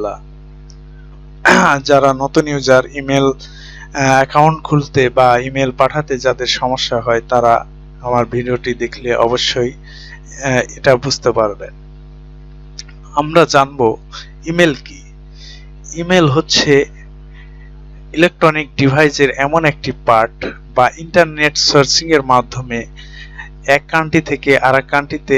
ইনশাল্লাহ। যারা নতুন ইউজার ইমেল অ্যাকাউন্ট খুলতে বা ইমেল পাঠাতে যাদের সমস্যা হয় তারা আমার ভিডিওটি দেখলে অবশ্যই এটা বুঝতে পারবেন। আমরা জানবো ইমেল কি। ইমেল হচ্ছে ইলেকট্রনিক ডিভাইসের এমন একটি পার্ট বা ইন্টারনেট সার্চিং এর মাধ্যমে এক কান্ট্রি থেকে আরেক কান্ট্রিতে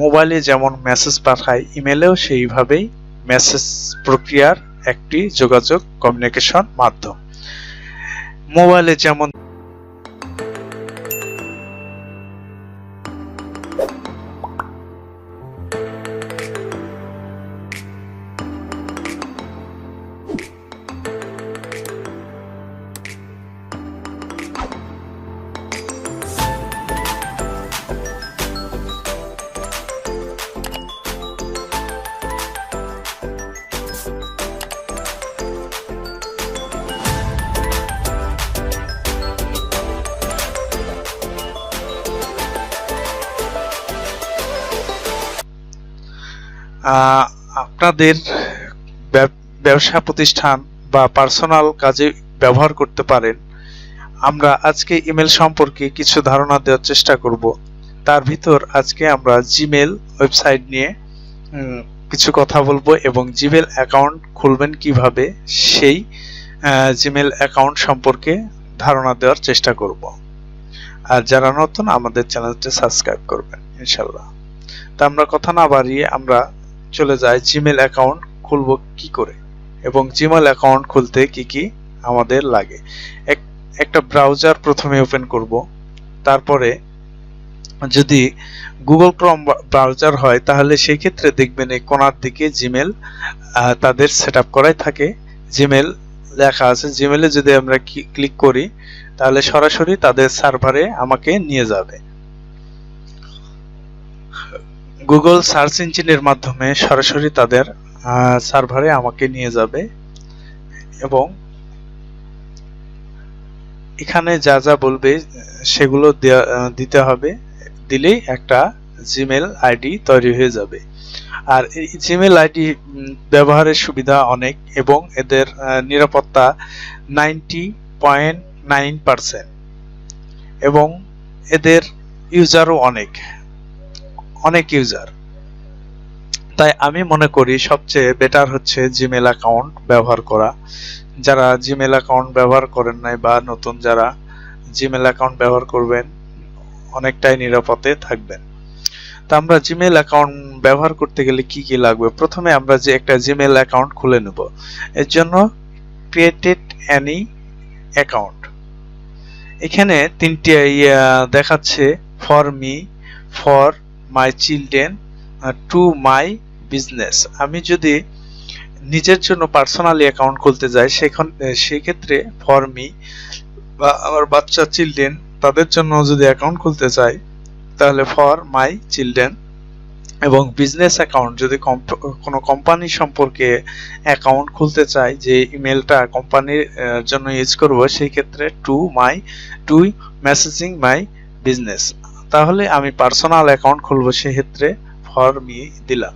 মোবাইলে যেমন মেসেজ পাঠায় ইমেলেও সেইভাবেই মেসেজ প্রক্রিয়ার একটি যোগাযোগ কমিউনিকেশন মাধ্যম। মোবাইলে যেমন আপনাদের ব্যবসা প্রতিষ্ঠান বা পার্সোনাল কাজে ব্যবহার করতে পারেন। আমরা আজকে ইমেল সম্পর্কে কিছু ধারণা দেওয়ার চেষ্টা করব। তার ভিতর আজকে আমরা জিমেল ওয়েবসাইট নিয়ে কিছু কথা বলবো এবং জিমেল অ্যাকাউন্ট খুলবেন কিভাবে সেই জিমেল অ্যাকাউন্ট সম্পর্কে ধারণা দেওয়ার চেষ্টা করব। আর যারা নতুন আমাদের চ্যানেলটি সাবস্ক্রাইব করবেন ইনশাল্লাহ। তা আমরা কথা না বাড়িয়ে আমরা চলে যাই জিমেল অ্যাকাউন্ট খুলবো কি করে এবং জিমেল অ্যাকাউন্ট খুলতে কি কি আমাদের লাগে। একটা ব্রাউজার প্রথমে ওপেন করব। তারপরে যদি গুগল ক্রোম ব্রাউজার হয় তাহলে সেই ক্ষেত্রে দেখবেন এই কোণার দিকে জিমেল তাদের সেটআপ করাই থাকে, জিমেল লেখা আছে। জিমেলে যদি আমরা ক্লিক করি তাহলে সরাসরি তাদের সার্ভারে আমাকে নিয়ে যাবে। গুগল সার্চ ইঞ্জিনের মাধ্যমে সরাসরি তাদের সার্ভারে আমাকে নিয়ে যাবে এবং এখানে যা যা বলবে সেগুলো দিতে হবে। দিলেই একটা জিমেল আইডি তৈরি হয়ে যাবে। আর এই জিমেল আইডি ব্যবহারের সুবিধা অনেক এবং এদের নিরাপত্তা 90.9% এবং এদের ইউজারও অনেক ইউজার। তাই আমি মনে করি সবচেয়ে বেটার হচ্ছে জিমেল অ্যাকাউন্ট ব্যবহার করা। যারা জিমেল অ্যাকাউন্ট ব্যবহার করেন নাই বা নতুন যারা জিমেল অ্যাকাউন্ট ব্যবহার করবেন অনেকটাই নিরাপদে থাকবেন। তা আমরা জিমেল অ্যাকাউন্ট ব্যবহার করতে গেলে কি কি লাগবে? প্রথমে আমরা যে একটা জিমেল অ্যাকাউন্ট খুলে নেব। এর জন্য ক্রিয়েটেড অ্যানি অ্যাকাউন্ট, এখানে তিনটি দেখাচ্ছে, for me, for my children, to my business. আমি যদি নিজের জন্য পার্সোনালি অ্যাকাউন্ট খুলতে যাই সেই ক্ষেত্রে ফর মি বা আমার বাচ্চা চিলড্রেন তাদের জন্য যদি অ্যাকাউন্ট খুলতে চাই তাহলে ফর মাই চিলড্রেন, এবং বিজনেস অ্যাকাউন্ট যদি কোনো কোম্পানি সম্পর্কে অ্যাকাউন্ট খুলতে চাই যে ইমেলটা কোম্পানির জন্য ইউজ করব সেই ক্ষেত্রে টু মেসেজিং মাই বিজনেস। তাহলে আমি পার্সোনাল অ্যাকাউন্ট খুলবো সেই ক্ষেত্রে ফর মি দিলাম।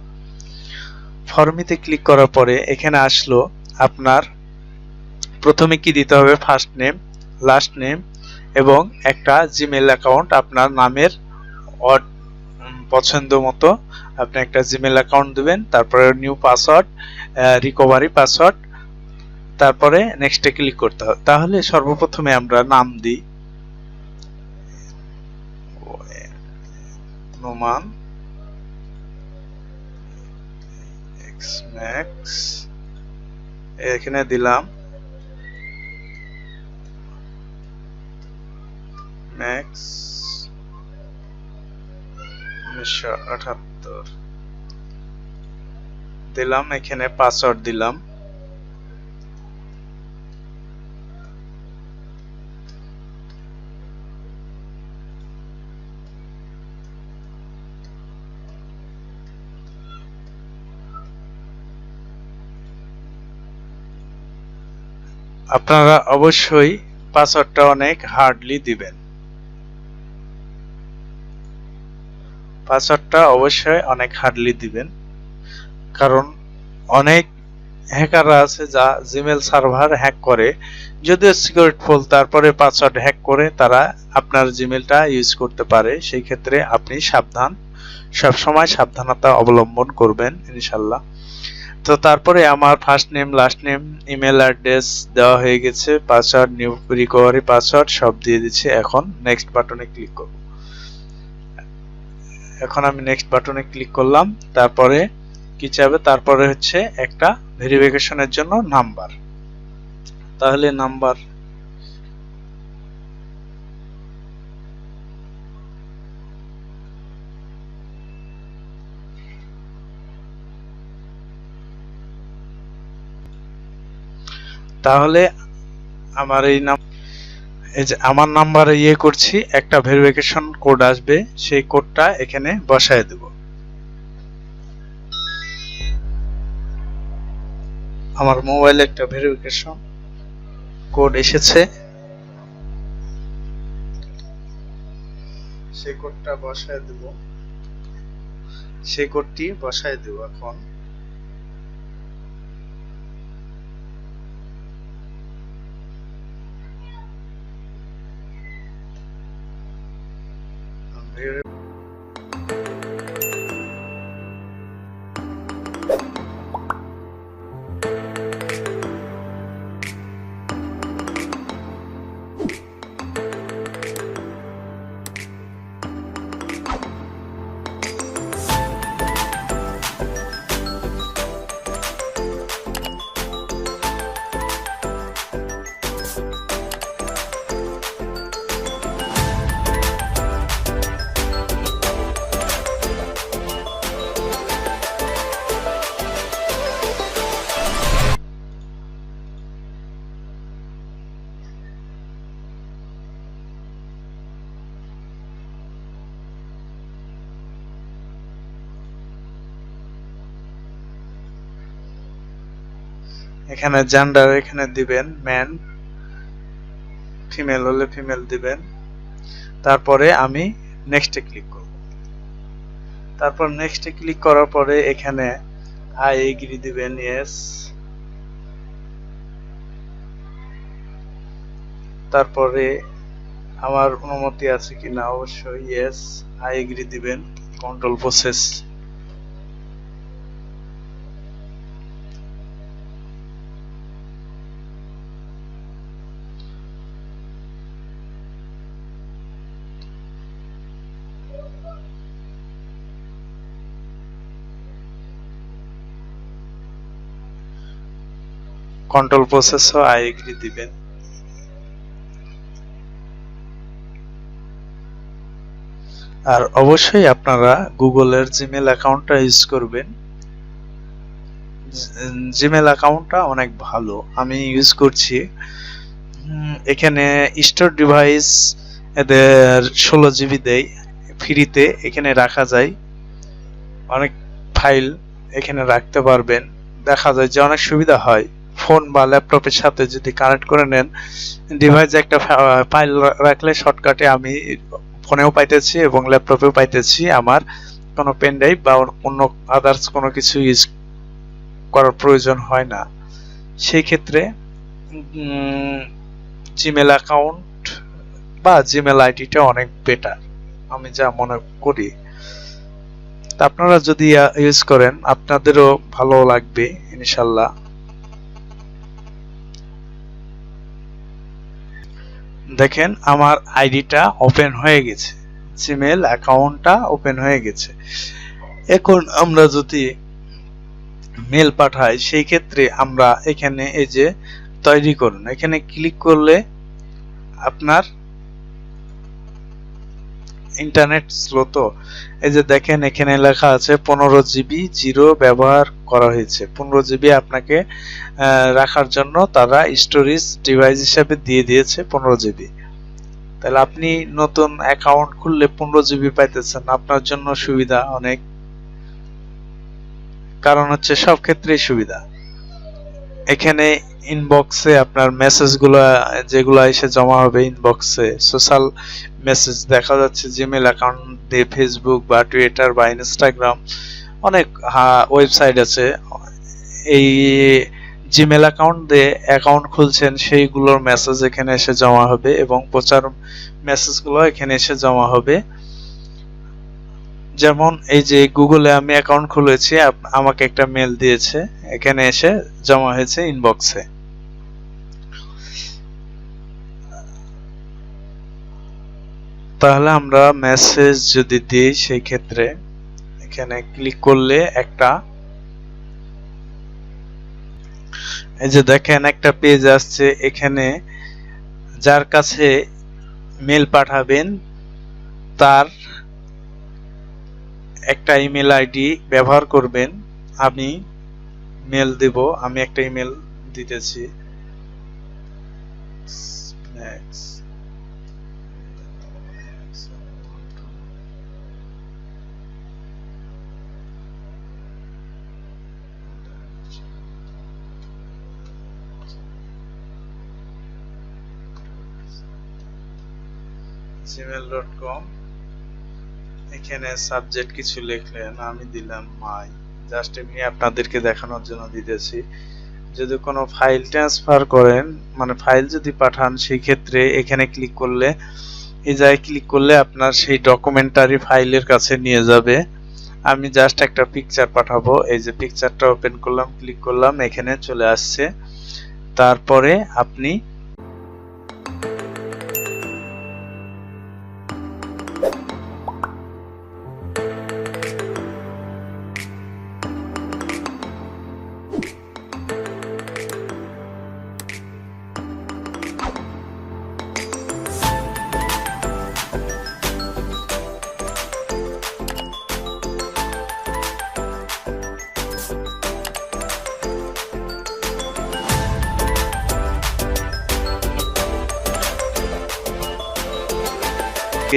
ফর মিতে ক্লিক করার পরে এখানে আসলো আপনার প্রথমে কি দিতে হবে, ফার্স্ট নেম, লাস্ট নেম এবং একটা জিমেল অ্যাকাউন্ট আপনার নামের পছন্দ মতো আপনি একটা জিমেল অ্যাকাউন্ট দিবেন। তারপরে নিউ পাসওয়ার্ড, রিকভারি পাসওয়ার্ড, তারপরে নেক্সটে ক্লিক করতে হবে। তাহলে সর্বপ্রথমে আমরা নাম দিই নোমান এক্স ম্যাক্স, এখানে দিলাম ম্যাক্স 1978 দিলাম, এখানে পাসওয়ার্ড দিলাম। আপনারা অবশ্যই পাসওয়ার্ডটা অনেক হার্ডলি দিবেন, পাসওয়ার্ডটা অবশ্যই অনেক হার্ডলি দিবেন, কারণ অনেক হ্যাকাররা আছে যা জিমেল সার্ভার হ্যাক করে, যদিও সিকিউরিটিফুল, তারপরে পাসওয়ার্ড হ্যাক করে তারা আপনার জিমেলটা ইউজ করতে পারে। সেই ক্ষেত্রে আপনি সাবধান, সবসময় সাবধানতা অবলম্বন করবেন ইনশাল্লাহ। তো তারপরে আমার first name, last name, email address দেওয়া হয়ে গেছে, পাসওয়ার্ড, নিউ রিকভারি পাসওয়ার্ড সব দিয়ে দিচ্ছি। এখন নেক্সট বাটনে ক্লিক করব। এখন আমি নেক্সট বাটনে ক্লিক করলাম। তারপরে কি চাইবে? তারপরে হচ্ছে একটা ভেরিফিকেশনের জন্য নাম্বার। তাহলে নাম্বার তাহলে আমার এই যে আমার নাম্বারে করছি, একটা ভেরিফিকেশন কোড আসবে, সেই কোডটা এখানে বসায় দেব। আমার মোবাইলে একটা ভেরিফিকেশন কোড এসেছে, সেই কোডটা বসায় দেব। সেই কোডটি বসায় দেব। এখন এখানে জেন্ডার এখানে দিবেন ম্যান, ফিমেল হলে ফিমেল দিবেন। তারপরে আমি নেক্সটে ক্লিক করব। তারপর নেক্সটে ক্লিক করার পরে এখানে আই এগ্রি দিবেন, ইয়েস। তারপরে আমার অনুমতি আছে কিনা, অবশ্যই ইয়েস, আই এগ্রি দিবেন। Control process. Control process I agree দিবেন। আর অবশ্যই আপনারা গুগলের জিমেল অ্যাকাউন্টটা ইউজ করবেন। জিমেল অ্যাকাউন্টটা অনেক ভালো, আমি ইউজ করছি। এখানে স্টোর ডিভাইস এদের 16 জিবি দেয় ফ্রিতে, এখানে রাখা যায় অনেক ফাইল, এখানে রাখতে পারবেন। দেখা যায় যে অনেক সুবিধা হয়। ফোন বা ল্যাপটপের সাথে যদি কানেক্ট করে নেন, ডিভাইসে একটা ফাইল রাখলে শর্টকাটে আমি ফোনেও পাইতেছি এবং ল্যাপটপেও পাইতেছি, আমার কোনো পেন ড্রাইভ বা অন্য আদার্স কোনো কিছু ইউজ করার প্রয়োজন হয় না। সেই ক্ষেত্রে জিমেল অ্যাকাউন্ট বা জিমেল আইডিটা অনেক বেটার, আমি যা মনে করি। আপনারা যদি ইউজ করেন আপনাদেরও ভালো লাগবে ইনশাল্লাহ। দেখেন আমার আইডিটা ওপেন হয়ে গেছে, জিমেল অ্যাকাউন্টটা ওপেন হয়ে গেছে। এখন আমরা যদি মেল পাঠাই, সেই ক্ষেত্রে আমরা এখানে এই যে তৈরি করুন, এখানে ক্লিক করলে আপনার ইন্টারনেট স্লো, তো এই যে দেখেন এখানে লেখা আছে 15 জিবি জিরো ব্যবহার করা হয়েছে। 15 জিবি আপনাকে রাখার জন্য তারা স্টোরেজ ডিভাইস হিসেবে দিয়ে দিয়েছে 15 জিবি। তাহলে আপনি নতুন অ্যাকাউন্ট খুললে 15 জিবি পাইতেছেন, আপনার জন্য সুবিধা অনেক, কারণ হচ্ছে সব ক্ষেত্রেই সুবিধা। এখানে ইনবক্সে আপনার মেসেজগুলো যেগুলো এসে জমা হবে ইনবক্সে, সোশ্যাল মেসেজ দেখা যাচ্ছে জিমেল অ্যাকাউন্ট দিয়ে, ফেসবুক বা টুইটার বা ইনস্টাগ্রাম, অনেক ওয়েবসাইট আছে। এই জিমেল অ্যাকাউন্ট দিয়ে অ্যাকাউন্ট খুলছেন সেইগুলোর মেসেজ এখানে এসে জমা হবে এবং প্রচার মেসেজগুলো এখানে এসে জমা হবে। যেমন এই যে গুগলে আমি অ্যাকাউন্ট খুলেছি, আমাকে একটা মেল দিয়েছে, এখানে এসে জমা হয়েছে ইনবক্সে। তাহলে আমরা মেসেজ যদি দিই সেই ক্ষেত্রে এখানে ক্লিক করলে একটা এই যে দেখেন একটা পেজ আসছে, এখানে যার কাছে মেল পাঠাবেন তার একটা ইমেল আইডি ব্যবহার করবেন। আমি মেল দেব, আমি একটা ইমেল দিতেছি। gmail.com, এখানে সাবজেক্ট কিছু লিখলেন, আমি দিলাম মাই, জাস্ট এমনি আপনাদেরকে দেখানোর জন্য দিতেছি। যদি কোনো ফাইল ট্রান্সফার করেন, মানে ফাইল যদি পাঠান, সেই ক্ষেত্রে এখানে ক্লিক করলে, এই জায়গায় ক্লিক করলে আপনার সেই ডকুমেন্টারি ফাইলের কাছে নিয়ে যাবে। আমি জাস্ট একটা পিকচার পাঠাবো, এই যে পিকচারটা ওপেন করলাম, ক্লিক করলাম, এখানে চলে আসছে। তারপরে আপনি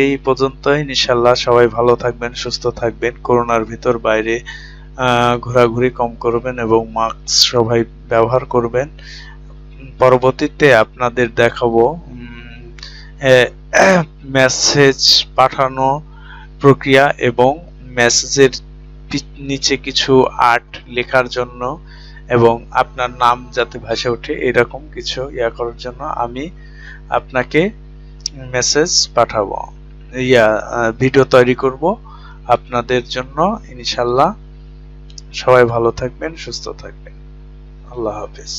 এই পর্যন্তই। ইনশাআল্লাহ সবাই ভালো থাকবেন, সুস্থ থাকবেন, করোনার ভিতর বাইরে ঘোরাঘুরি কম করবেন এবং মাস্ক সবাই ব্যবহার করবেন। পরবর্তীতে আপনাদের দেখাবো মেসেজ পাঠানো প্রক্রিয়া এবং মেসেজের নিচে কিছু আর্ট লেখার জন্য এবং আপনার নাম যাতে ভেসে ওঠে এরকম কিছু ইয়া করার জন্য আমি আপনাকে মেসেজ পাঠাবো, ভিডিও তৈরি করব আপনাদের জন্য। ইনশাআল্লাহ সবাই ভালো থাকবেন, সুস্থ থাকবেন। আল্লাহ হাফেজ।